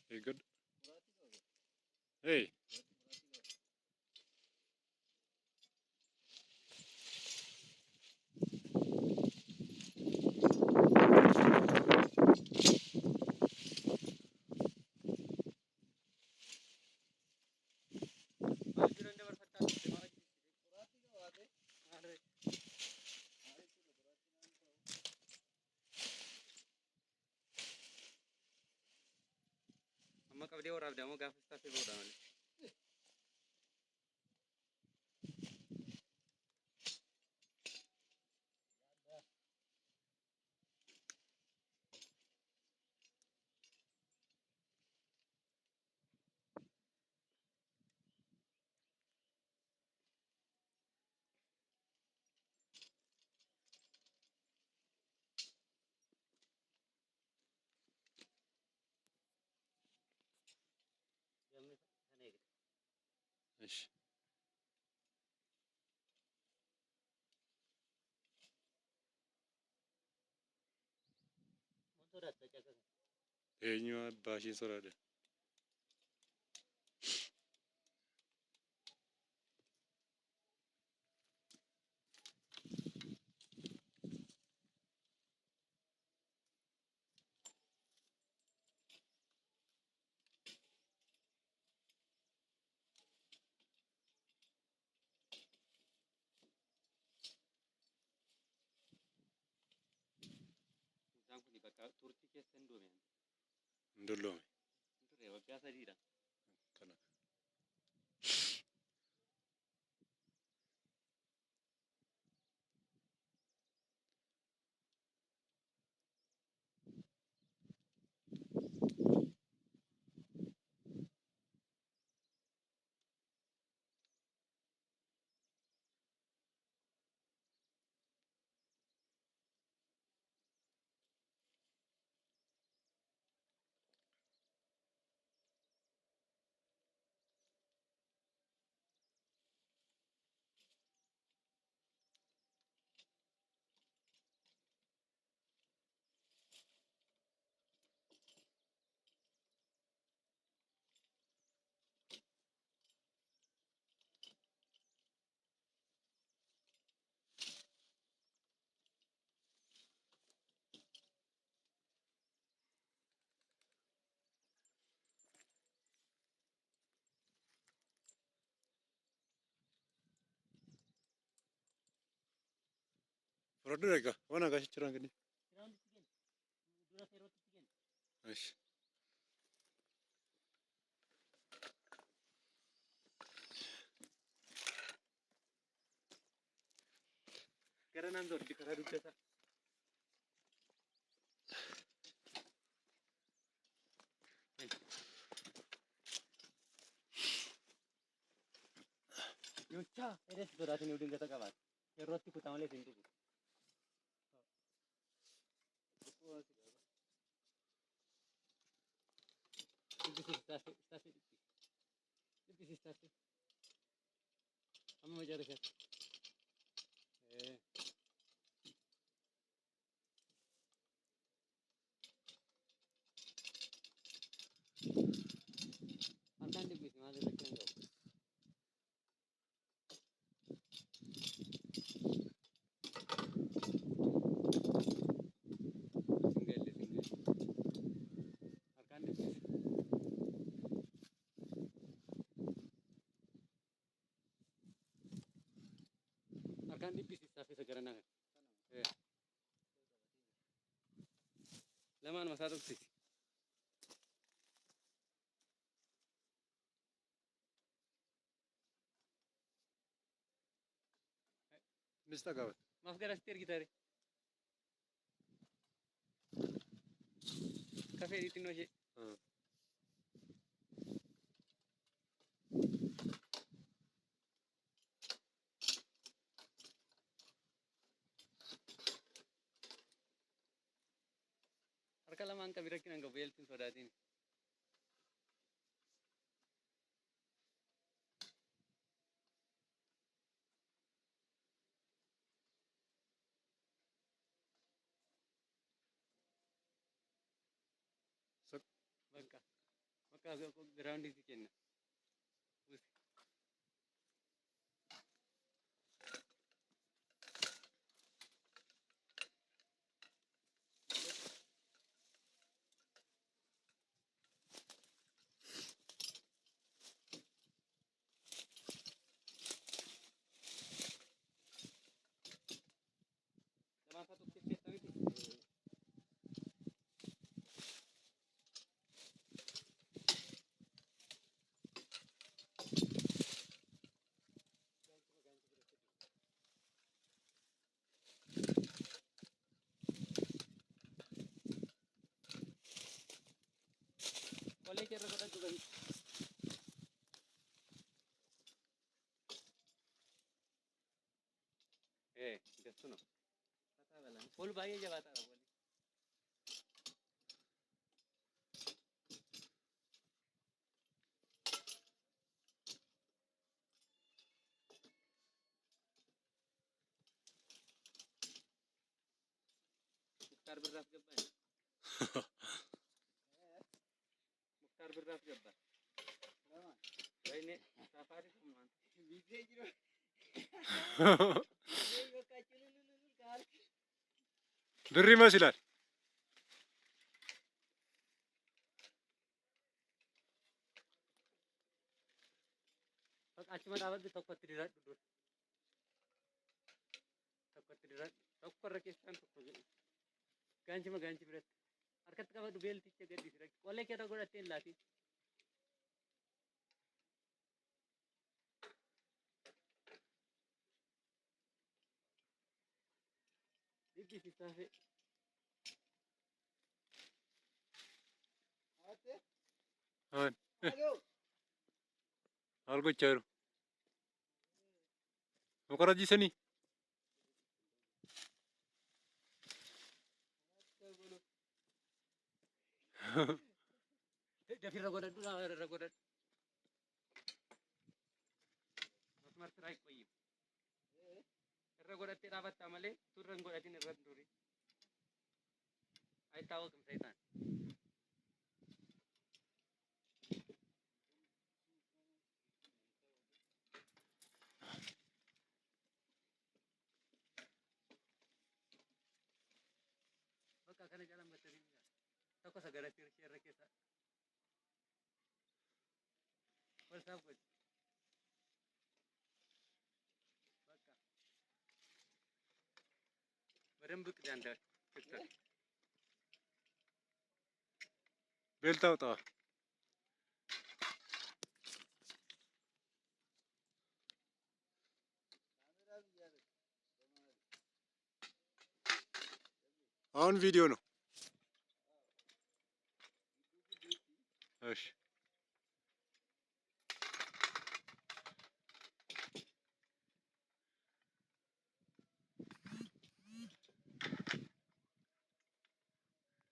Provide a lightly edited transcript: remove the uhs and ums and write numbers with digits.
Hey, good. Hey. amma qabdee waraabdaa moo gaafa istaafee booda malee. Ish. Eenyu abbaa ishee soraadha. Isaan kun bakka turtii keessa hin doome. Ndolloome. Turre waggaa sadiidha. Kana. Fudhadhu egaa waan akkasii jiran gadi. Ish. Gara naan zordi karaa dubbata. Yochaa edes sodaatiin yoo dingata qabaate yerootti kutaa malee hin dhufu. Amma macaarisa. Harkaan dibbisi maal irratti hin gahu. Harkaan dibbisi. Harkaan dibbisi saffisa gara naa. Lamaan masaa tuqsisi. Mista qabat. Maaf garasitti ergitare. Kafee xixinnoo ishee. Harka lamaan qabi rakkina hin qabu beeltiin sodaatiin. Sok. Bakka. በቃ ግራውንድ ይዝከና College erra godhadhu gahi suno pata gala full bhai jabata boली मुख्तार बिर्राफ गब्बा मुख्तार बिर्राफ गब्बा भाई ने सफारी घूमना विजय जी ብር ይመስላል። አችመ ዳበት ተቆጥ ዲራድ ዱር ተቆጥ ዲራድ ተቆረ ከስታን ተቆ ጋንቺ ብረት አርከት ከበዱ ቤልት ይቸገዲ ሲረክ ቆሌ ከታ ጎዳቴን ላቲ ዲዲ ሲታፈ አቴ አን አልጎቻሩ መቆራጂሰኒ ደፊ ረጎደዱ ረጎደድ መስመር ስራ አይቆይም ረጎደቴ ዳበታ ማለ ቱረን ጎዳቲን ረንዱሪ አይታወቅም ሰይጣን በቃ ከነጃለም በተሪኛ ተኮሰ ገረቲ ረከሳ ወልሳብ ቆይ በቃ በደንብ ቅዳ እንደ ትክክል ቤልት አውጣ አሁን ቪዲዮ ነው።